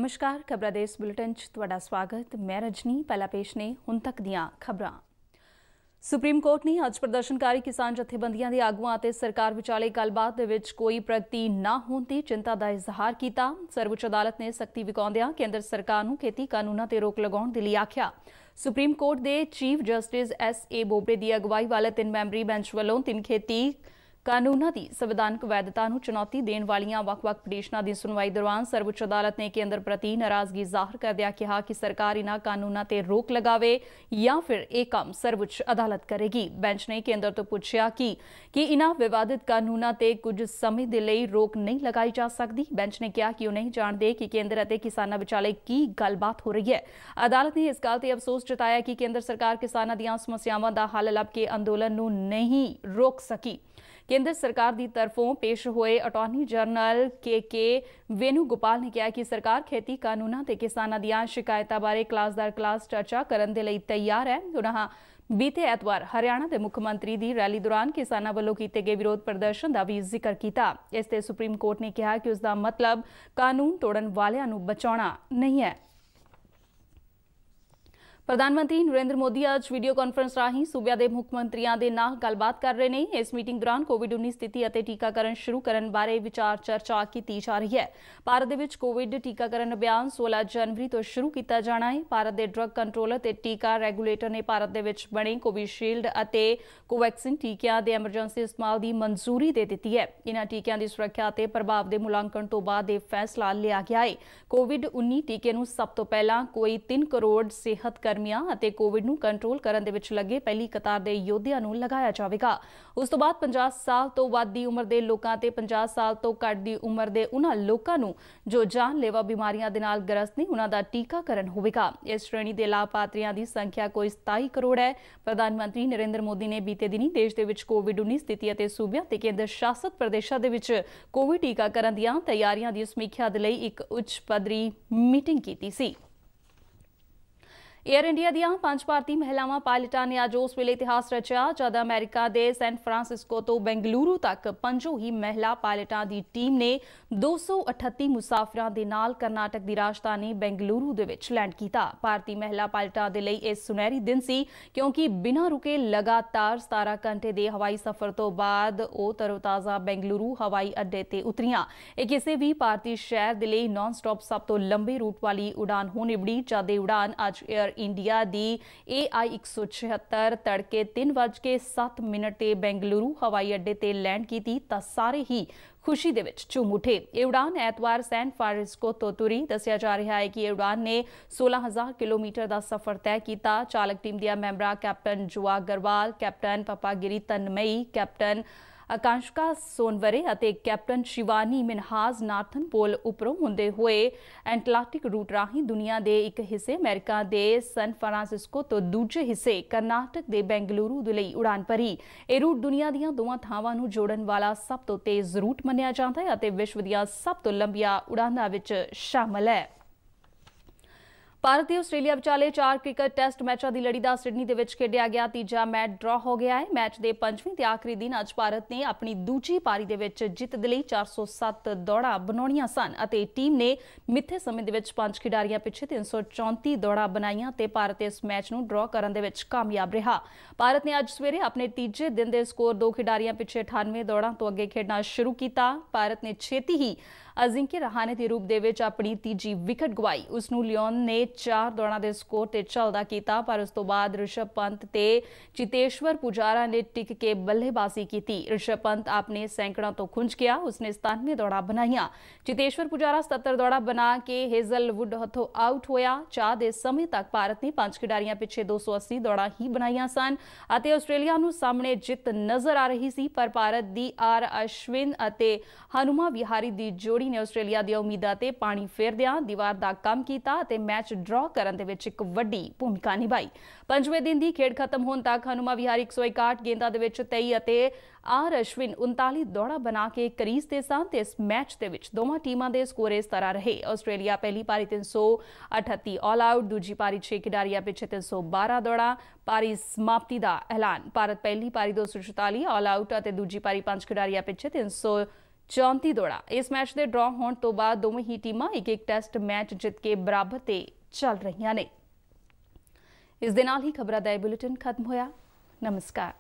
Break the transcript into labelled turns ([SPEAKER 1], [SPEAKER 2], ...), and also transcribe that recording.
[SPEAKER 1] नमस्कार खबरां दे इस बुलेटिन च तुहाडा स्वागत। मैं रजनी। पहला पेश ने हुण तक दीआं खबरां। सुप्रीम कोर्ट ने अज प्रदर्शनकारी किसान जथेबंदियां दे आगुआं ते सरकार विचाले गलबात दे विच कोई प्रगति ना होण दी चिंता दा इजहार कीता। सर्वोच्च अदालत ने सख्ती विखाउंदिआं केंद्र सरकार नूं खेती कानूनां ते रोक लगाउण दे लई आख्या। सुप्रीम कोर्ट दे चीफ जस्टिस S.A. बोबड़े दी अगवाई वाले 3 मैंबरी बेंच वालों 3 खेती कानूनां दी संविधानक वैधता नूं चुनौती देण वालियां वख-वख पटीशनां दी सुनवाई दौरान सर्वोच्च अदालत ने केंद्र प्रति नाराजगी जाहिर करदिआं कहा कि सरकार इन्हां कानूनां ते रोक लगावे या फिर यह काम सर्वोच्च अदालत करेगी। बेंच ने केंद्र तो पूछा कि इन्हां विवादित कानूनां ते कुछ समय दे लई रोक नहीं लगाई जा सकदी। बेंच ने कहा कि वो नहीं जानते कि केंद्र अते किसानां विचाले की गलबात हो रही है। अदालत ने इस गल ते अफसोस जताया कि केंद्र सरकार किसानां दीआं समस्यावां दा हल लभ के अंदोलन नूं नहीं रोक सकी। केंद्र सरकार की तरफों पेश हुए अटॉर्नी जनरल के वेणुगोपाल ने कहा कि सरकार खेती कानूनां ते किसानां दीआं शिकायतां बारे क्लास दर क्लास चर्चा करन दे लई तैयार है। उन्हां बीते ऐतवार हरियाणा के मुख्यमंत्री की रैली दौरान किसानां वल्लों कीते गए विरोध प्रदर्शन का भी जिक्र किया। इस ते सुप्रीम कोर्ट ने कहा कि उसका मतलब कानून तोड़न वालियां नूं बचाउणा नहीं है। प्रधानमंत्री नरेंद्र मोदी आज वीडियो कॉन्फ्रेंस राही सूबे के मुख्य मंत्रियों के नाल गलबात कर रहे हैं। इस मीटिंग दौरान कोविड-19 स्थिति और टीकाकरण शुरू करने बारे विचार चर्चा की जा रही है। भारत में कोविड टीकाकरण अभियान 16 जनवरी तो शुरू किया जाना है। भारत के ड्रग कंट्रोलर ते टीका रेगूलेटर ने भारत के बने कोविशील्ड और कोवैक्सीन टीकिਆਂ के एमरजेंसी इस्तेमाल की मंजूरी दे दी है। इन्हां टीकिਆਂ की सुरक्षा और प्रभाव के मुलांकन तो बाद यह फैसला लिया गया है। कोविड-19 टीके नूं सब तो पहला कोई 3 करोड़ सेहत कर्मियों ਅਤੇ कोविड ਨੂੰ कंट्रोल ਕਰਨ ਦੇ ਵਿੱਚ ਲੱਗੇ ਪਹਿਲੀ ਕਤਾਰ ਦੇ ਯੋਧਿਆਂ ਨੂੰ ਲਗਾਇਆ ਜਾਵੇਗਾ। ਉਸ ਤੋਂ ਬਾਅਦ 50 ਸਾਲ ਤੋਂ ਵੱਧ ਦੀ ਉਮਰ ਦੇ ਲੋਕਾਂ ਤੇ 50 ਸਾਲ ਤੋਂ ਘੱਟ ਦੀ ਉਮਰ ਦੇ ਉਹਨਾਂ ਲੋਕਾਂ ਨੂੰ ਜੋ ਜਾਨਲੇਵਾ ਬਿਮਾਰੀਆਂ ਦੇ ਨਾਲ ਗ੍ਰਸਤ ਨੇ ਉਹਨਾਂ ਦਾ ਟੀਕਾਕਰਨ ਹੋਵੇਗਾ। ਇਸ ਸ਼੍ਰੇਣੀ ਦੇ ਲਾਭਪਾਤਰੀਆਂ ਦੀ ਸੰਖਿਆ ਕੋਈ 27 ਕਰੋੜ ਹੈ। ਪ੍ਰਧਾਨ ਮੰਤਰੀ ਨਰਿੰਦਰ ਮੋਦੀ ਨੇ ਬੀਤੇ ਦਿਨੀ ਦੇਸ਼ ਦੇ ਵਿੱਚ ਕੋਵਿਡ-19 ਸਥਿਤੀ ਅਤੇ ਸੂਬਿਆਂ ਤੇ ਕੇਂਦਰ ਸ਼ਾਸਤ ਪ੍ਰਦੇਸ਼ਾਂ ਦੇ ਵਿੱਚ ਕੋਵਿਡ ਟੀਕਾਕਰਨ ਦੀਆਂ ਤਿਆਰੀਆਂ ਦੀ ਸਮੀਖਿਆ ਦੇ ਲਈ ਇੱਕ ਉੱਚ ਪੱਧਰੀ ਮੀਟਿੰਗ ਕੀਤੀ ਸੀ। एयर इंडिया दियां 5 भारतीय महिलावां पायलटां ने अज उस वेले इतिहास रचिया जद अमेरिका के सैन फ्रांसिस्को तो बेंगलुरु तक 5 ही महिला पायलटां की टीम ने 238 मुसाफिरां दे नाल कर्नाटक की राजधानी बेंगलुरु दे विच लैंड किया। भारतीय महिला पायलटां दे लई इह सुनहरी दिन सी क्योंकि बिना रुके लगातार 17 घंटे के हवाई सफर तो बाद वो तरोताज़ा बेंगलुरु हवाई अड्डे ते उतरियां। यह किसी भी भारतीय शहर के लिए नॉन स्टॉप सब तो लंबे रूट वाली उड़ान हो निबड़ी जद उड़ान अज एयर इंडिया दी AI 176 तड़के 3:07 ते बेंगलुरु हवाई अड्डे ते लैंड की तां सारे ही खुशी दे विच झूम उठे। यह उड़ान ऐतवार सैन फ्रांसिस्को तो तुरी। दस्सिया जा रहा है कि यह उड़ान ने 16,000 किलोमीटर का सफर तय किया। चालक टीम दियां मैंबरां कैप्टन जुआ अग्रवाल, कैप्टन पपागिरी तन्मई, कैप्टन आकांक्षिका सोनवरे और कैप्टन शिवानी मिनहाज नार्थन पोल उपरों होंदे हुए एंटार्कटिक रूट राही दुनिया के एक हिस्से अमेरिका के सैन फ्रांसिस्को तो दूजे हिस्से कर्नाटक के बेंगलुरु दे लई उड़ान भरी। यह रूट दुनिया दीयां दोवां थावां नूं जोड़न वाला सब तो तेज रूट मन्निया जाता है और विश्व दीयां सब तो लंबिया उड़ानां विच शामिल है। भारत और आस्ट्रेलिया विचाले 4 क्रिकेट टेस्ट मैचों की लड़ी का सिडनी के खेडिया गया तीजा मैच ड्रॉ हो गया है। मैच के 5वें ते आखिरी दिन अज भारत ने अपनी दूजी पारी के जित के लिए 407 दौड़ा बनाउणियां सन और टीम ने मिथे समय के 5 खिडारियों पिछे 334 दौड़ा बनाईयां ते भारत इस मैच को ड्रॉ करने के कामयाब रहा। भारत ने अज सवेरे अपने तीजे दिन के स्कोर 2 खिडारियों पिछे 98 दौड़ा तो अगे खेडना शुरू किया। भारत ने छेती ही अजिंक्य रहाणे के रूप में अपनी तीजी विकेट गवाई। उसनू लियोन ने 4 दौड़ा के स्कोर से चलदा किया पर उस तो बाद ऋषभ पंत ते चितेश्वर पुजारा ने टिक के बल्लेबाजी की। ऋषभ पंत अपने सैकड़ों तो खुंज गया। उसने 97 दौड़ा बनाईयां। चितेश्वर पुजारा 77 दौड़ा बना के हेजलवुड हथों आउट होया। चाह दे समय तक भारत ने 5 खिडारियों पिछे 280 दौड़ा ही बनाईयां सन अते आस्ट्रेलिया नू सामने जित नजर आ रही सी पर भारत दी आर अश्विन अते हनुमा विहारी दी जोड़ी ने आस्ट्रेलिया दी उम्मीदां ते पानी फेरदियां दीवार दा काम कीता ते मैच ड्रॉ करन दे विच इक वड्डी भूमिका निभाई। 5वें दिन की खेड खत्म होने तक हनुमा विहारी 161 गेंदा दे विच 23 अते आर अश्विन 39 दौड़ा बना के करीज ते सन ते इस मैच दे विच दोवां टीमां दे स्कोर इस तरह रहे। आस्ट्रेलिया पहली पारी 338 ऑल आउट, दूजी पारी 6 खिडारियां पिछे 312 दौड़ा। पारी समाप्ति का ऐलान। भारत पहली पारी 244 ऑल आउट और दूजी पारी 5 खिडारियां पिछे 300 34 ਦੌੜਾਂ। ਇਸ ਮੈਚ ਦੇ ਡਰਾਅ ਹੋਣ ਤੋਂ ਬਾਅਦ ਦੋਵੇਂ ਹੀ ਟੀਮਾਂ ਇੱਕ ਟੈਸਟ ਮੈਚ ਜਿੱਤ ਕੇ ਬਰਾਬਰ ਤੇ ਚੱਲ ਰਹੀਆਂ ਨੇ। ਇਸ ਦੇ ਨਾਲ ਹੀ ਖਬਰਾਂ ਦਾ ਇਹ ਬੁਲੇਟਿਨ ਖਤਮ ਹੋਇਆ। ਨਮਸਕਾਰ।